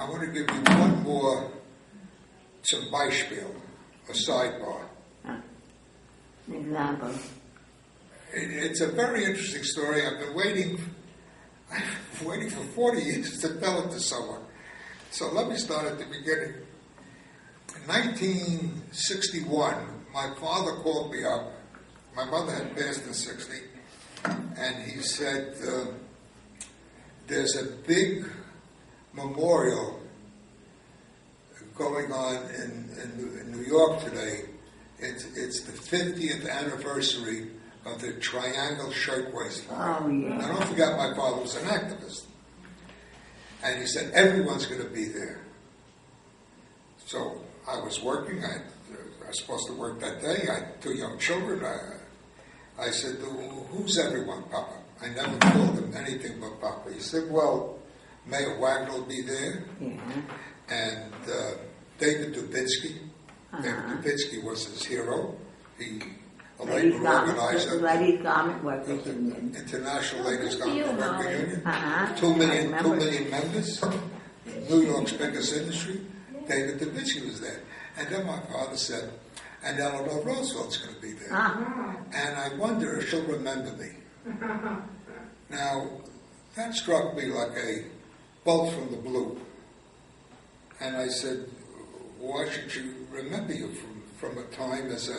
I want to give you one more zum Beispiel, a sidebar. Example. It's a very interesting story. I've been waiting for 40 years to tell it to someone. So let me start at the beginning. In 1961, my father called me up. My mother had passed in 60, and he said, there's a big memorial going on in New York today. It's the 50th anniversary of the Triangle Shirtwaist Fire. Oh, yeah. Now, don't forget, my father was an activist. And he said, everyone's going to be there. So I was working. I was supposed to work that day. I had 2 young children. I said, who's everyone, Papa? I never called him anything but Papa. He said, well, Mayor Wagner will be there. Yeah. And David Dubinsky. David Dubinsky was his hero. He, a labor organizer. Ladies Garment Workers Union. International Ladies Garment Workers Union. 2 million members. New York's biggest industry. David Dubinsky was there. And then my father said, and Eleanor Roosevelt's going to be there. And I wonder if she'll remember me. Now, that struck me like a bolt from the blue. And I said, why should she remember you from a time as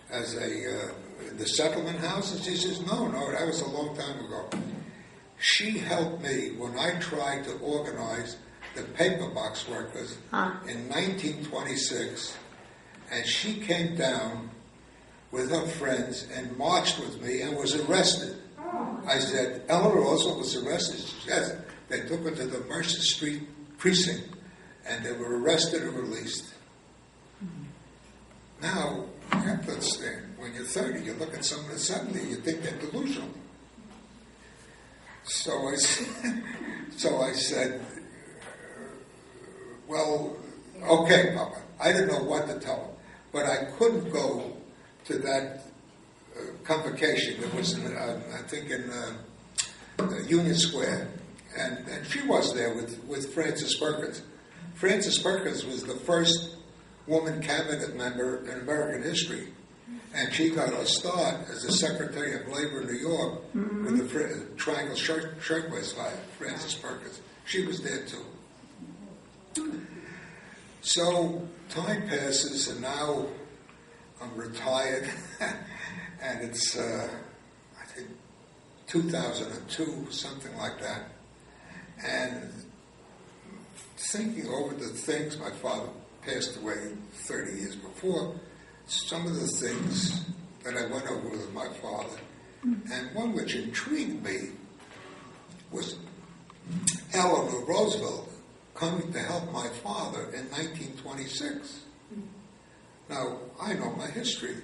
the settlement house? And she says, no, that was a long time ago. She helped me when I tried to organize the paper box workers in 1926, and she came down with her friends and marched with me and was arrested. I said, Eleanor Roosevelt was arrested? She said, yes. They took her to the Mercer Street precinct, and they were arrested and released. Now, you have to understand, when you're 30, you look at someone at 70, you think they're delusional. So I said, well, okay, Papa. I didn't know what to tell him, but I couldn't go to that convocation. It was, I think, in Union Square, and she was there with Frances Perkins. Frances Perkins was the first woman cabinet member in American history, and she got a start as the Secretary of Labor in New York with the Triangle Shirtwaist Fire. Frances Perkins. She was there too. So time passes, and now I'm retired, and it's, I think, 2002, something like that. And thinking over the things, my father passed away 30 years before, some of the things that I went over with my father, and one which intrigued me was Eleanor Roosevelt coming to help my father in 1926. Now, I know my history.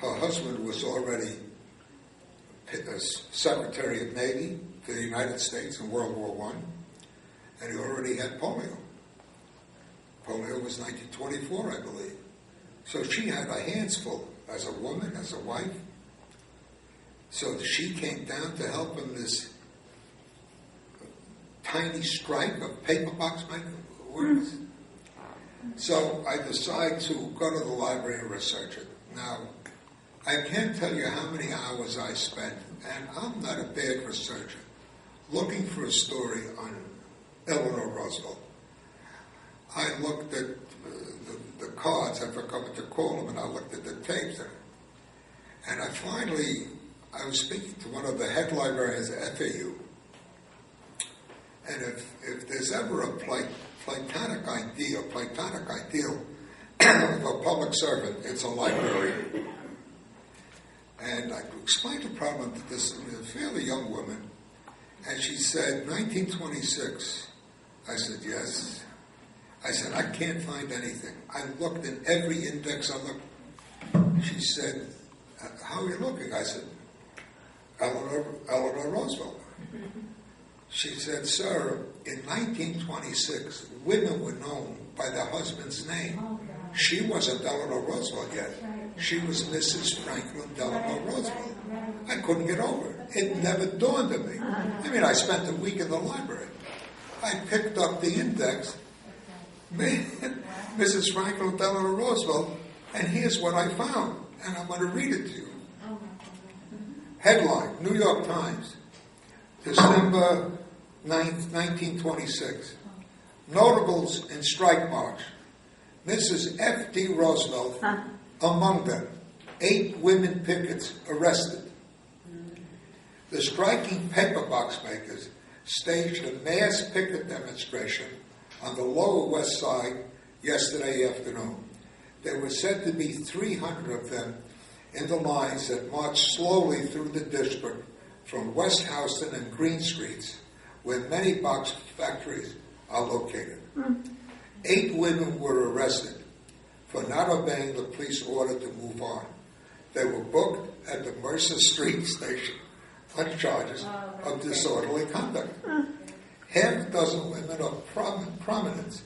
Her husband was already Secretary of Navy for the United States in World War I, and he already had polio. Polio was 1924, I believe. So she had her hands full as a woman, as a wife. So she came down to help him this tiny strike of paper box workers. So I decided to go to the library and research it. Now, I can't tell you how many hours I spent, and I'm not a bad researcher, looking for a story on Eleanor Roosevelt. I looked at the cards, I forgot what to call them, and I looked at the tapes. And I was speaking to one of the head librarians at FAU. And if there's ever a platonic ideal of a public servant, it's a librarian. And I explained the problem to this fairly young woman, and she said, 1926. I said, yes. I said, I can't find anything. I looked in every index I looked. She said, how are you looking? I said, Eleanor Roosevelt. She said, sir, in 1926, women were known by their husband's name. She wasn't Eleanor Roosevelt yet. She was Mrs. Franklin Delano Roosevelt. I couldn't get over it. It never dawned on me. I mean, I spent a week in the library. I picked up the index, Mrs. Franklin Delano Roosevelt, and here's what I found, and I'm going to read it to you. Headline, New York Times, December 9th, 1926. Notables in strike march. Mrs. F.D. Roosevelt among them. 8 women pickets arrested. The striking paper box makers staged a mass picket demonstration on the Lower West Side yesterday afternoon. There were said to be 300 of them in the lines that marched slowly through the district from West Houston and Green Streets, where many box factories are located. 8 women were arrested for not obeying the police order to move on. They were booked at the Meister Street station on charges of disorderly conduct. Half a dozen women of prominence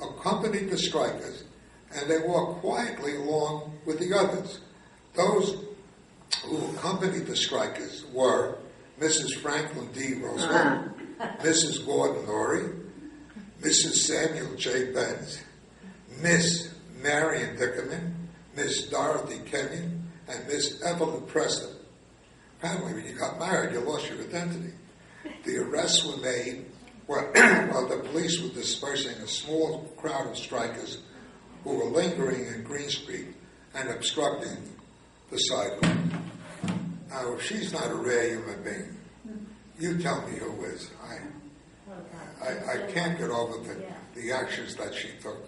accompanied the strikers, and they walked quietly along with the others. Those who accompanied the strikers were Mrs. Franklin D. Roosevelt, Mrs. Gordon Norrie, Mrs. Samuel J. Benz, Miss Marion Dickerman, Miss Dorothy Kenyon, and Miss Evelyn Preston. Apparently, when you got married, you lost your identity. The arrests were made while the police were dispersing a small crowd of strikers who were lingering in Green Street and obstructing the sidewalk. Now, if she's not a rare human being, you tell me who is. I can't get over the actions that she took.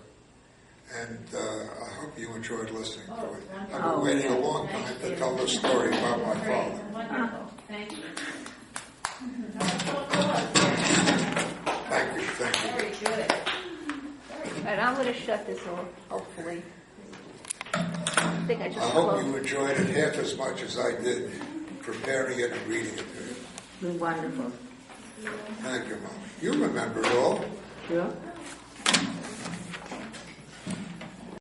And I hope you enjoyed listening to it. I've been waiting a long time to tell the story about my father. Wonderful. Thank you. Thank you. Very good. And I'm going to shut this off, hopefully. I think I just hope closed. you enjoyed it half as much as I did preparing it and reading it to you. Wonderful. Thank you, Mom. You remember it all. Sure.